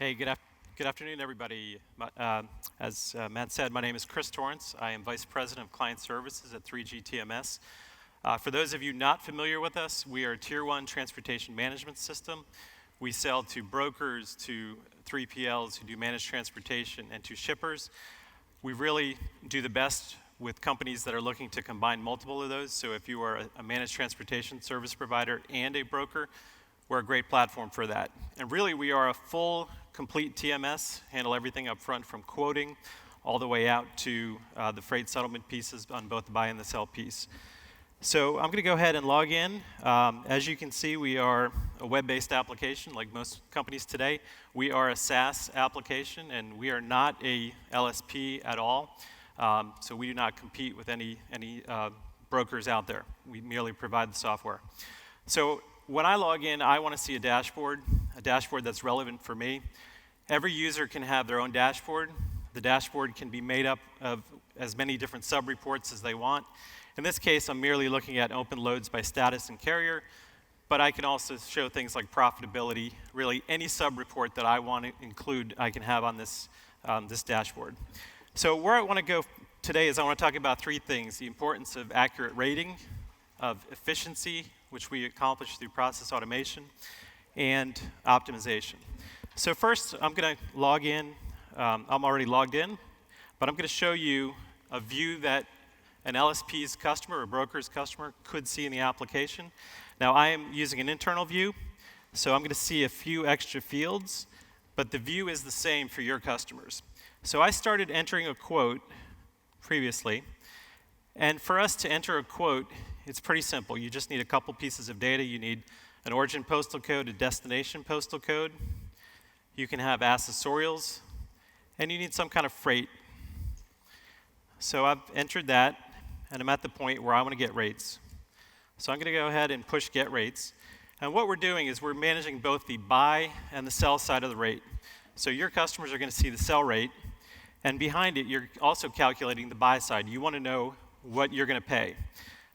Hey, good afternoon, everybody. As Matt said, my name is Chris Torrance. I am Vice President of Client Services at 3G TMS. For those of you not familiar with us, we are a Tier 1 transportation management system. We sell to brokers, to 3PLs who do managed transportation, and to shippers. We really do the best with companies that are looking to combine multiple of those. So if you are a managed transportation service provider and a broker, we're a great platform for that. And really, we are a full, complete TMS, handle everything up front from quoting all the way out to the freight settlement pieces on both the buy and the sell piece. So I'm going to go ahead and log in. As you can see, we are a web-based application like most companies today. We are a SaaS application, and we are not a LSP at all. So we do not compete with any brokers out there. We merely provide the software. So when I log in, I want to see a dashboard that's relevant for me. Every user can have their own dashboard. The dashboard can be made up of as many different sub-reports as they want. In this case, I'm merely looking at open loads by status and carrier, but I can also show things like profitability. Really, any sub-report that I want to include, I can have on this dashboard. So where I want to go today is I want to talk about three things: the importance of accurate rating, of efficiency, which we accomplish through process automation, and optimization. So first, I'm going to log in. I'm already logged in, but I'm going to show you a view that an LSP's customer or broker's customer could see in the application. Now, I am using an internal view, so I'm going to see a few extra fields, but the view is the same for your customers. So I started entering a quote previously, and for us to enter a quote, it's pretty simple. You just need a couple pieces of data. You need an origin postal code, a destination postal code. You can have accessorials, and you need some kind of freight. So I've entered that, and I'm at the point where I want to get rates. So I'm going to go ahead and push get rates. And what we're doing is we're managing both the buy and the sell side of the rate. So your customers are going to see the sell rate, and behind it, you're also calculating the buy side. You want to know what you're going to pay.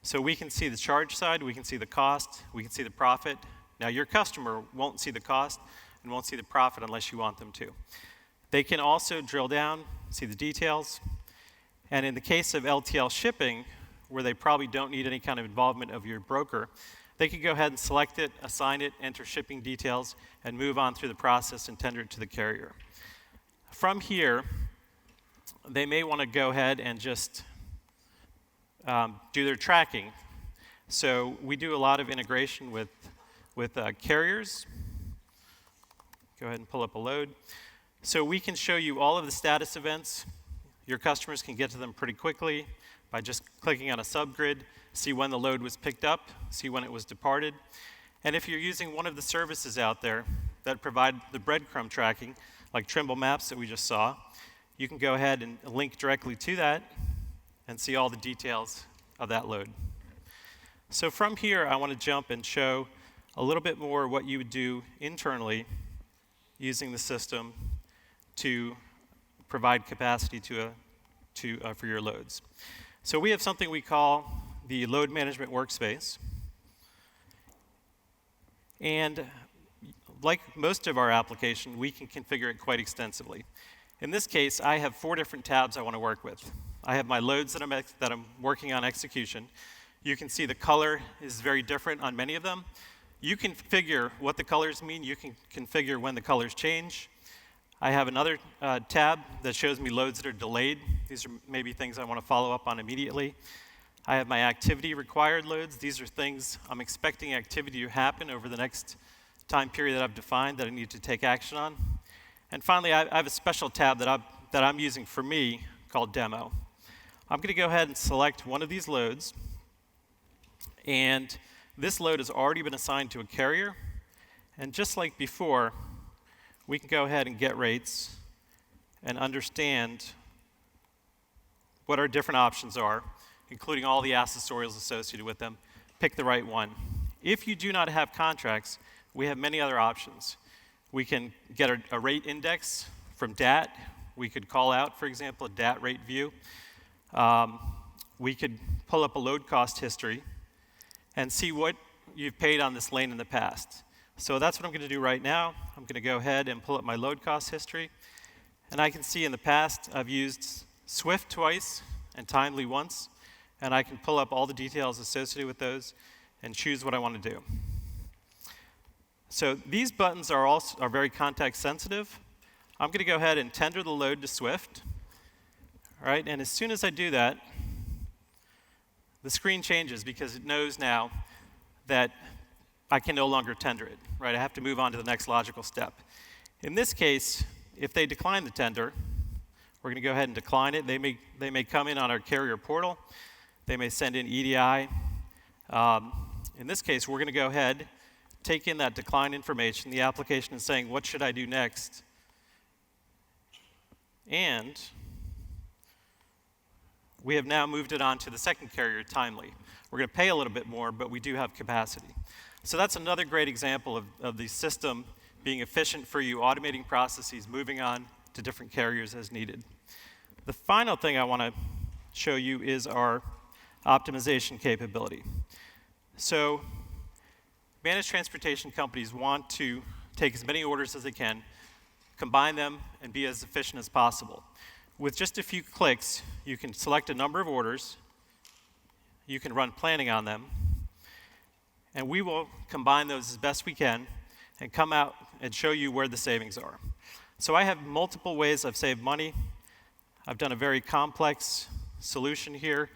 So we can see the charge side, we can see the cost, we can see the profit. Now your customer won't see the cost and won't see the profit unless you want them to. They can also drill down, see the details. And in the case of LTL shipping, where they probably don't need any kind of involvement of your broker, they can go ahead and select it, assign it, enter shipping details, and move on through the process and tender it to the carrier. From here, they may want to go ahead and just do their tracking. So we do a lot of integration with carriers. Go ahead and pull up a load. So we can show you all of the status events. Your customers can get to them pretty quickly by just clicking on a subgrid, see when the load was picked up, see when it was departed. And if you're using one of the services out there that provide the breadcrumb tracking, like Trimble Maps that we just saw, you can go ahead and link directly to that and see all the details of that load. So from here, I want to jump and show a little bit more what you would do internally using the system to provide capacity for your loads. So we have something we call the Load Management Workspace. And like most of our application, we can configure it quite extensively. In this case, I have 4 different tabs I want to work with. I have my loads that I'm working on execution. You can see the color is very different on many of them. You can configure what the colors mean. You can configure when the colors change. I have another tab that shows me loads that are delayed. These are maybe things I want to follow up on immediately. I have my activity required loads. These are things I'm expecting activity to happen over the next time period that I've defined that I need to take action on. And finally, I have a special tab that I'm using for me called Demo. I'm going to go ahead and select one of these loads, and this load has already been assigned to a carrier. And just like before, we can go ahead and get rates and understand what our different options are, including all the accessorials associated with them. Pick the right one. If you do not have contracts, we have many other options. We can get a rate index from DAT. We could call out, for example, a DAT rate view. We could pull up a load cost history and see what you've paid on this lane in the past. So that's what I'm going to do right now. I'm going to go ahead and pull up my load cost history. And I can see in the past I've used Swift twice and Timely once. And I can pull up all the details associated with those and choose what I want to do. So these buttons are very context sensitive. I'm going to go ahead and tender the load to Swift. All right, and as soon as I do that, the screen changes because it knows now that I can no longer tender it. Right, I have to move on to the next logical step. In this case, if they decline the tender, we're going to go ahead and decline it. They may come in on our carrier portal. They may send in EDI. In this case, we're going to go ahead, take in that decline information. The application is saying, what should I do next? And we have now moved it on to the second carrier, Timely. We're going to pay a little bit more, but we do have capacity. So that's another great example of the system being efficient for you, automating processes, moving on to different carriers as needed. The final thing I want to show you is our optimization capability. So managed transportation companies want to take as many orders as they can, combine them, and be as efficient as possible. With just a few clicks, you can select a number of orders, you can run planning on them, and we will combine those as best we can and come out and show you where the savings are. So I have multiple ways I've saved money. I've done a very complex solution here,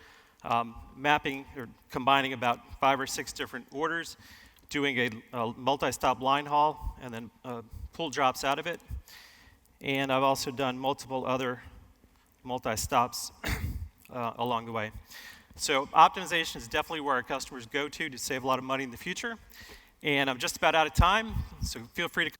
mapping or combining about 5 or 6 different orders, doing a multi-stop line haul, and then pull drops out of it. And I've also done multiple other multi-stops along the way. So optimization is definitely where our customers go to save a lot of money in the future. And I'm just about out of time, so feel free to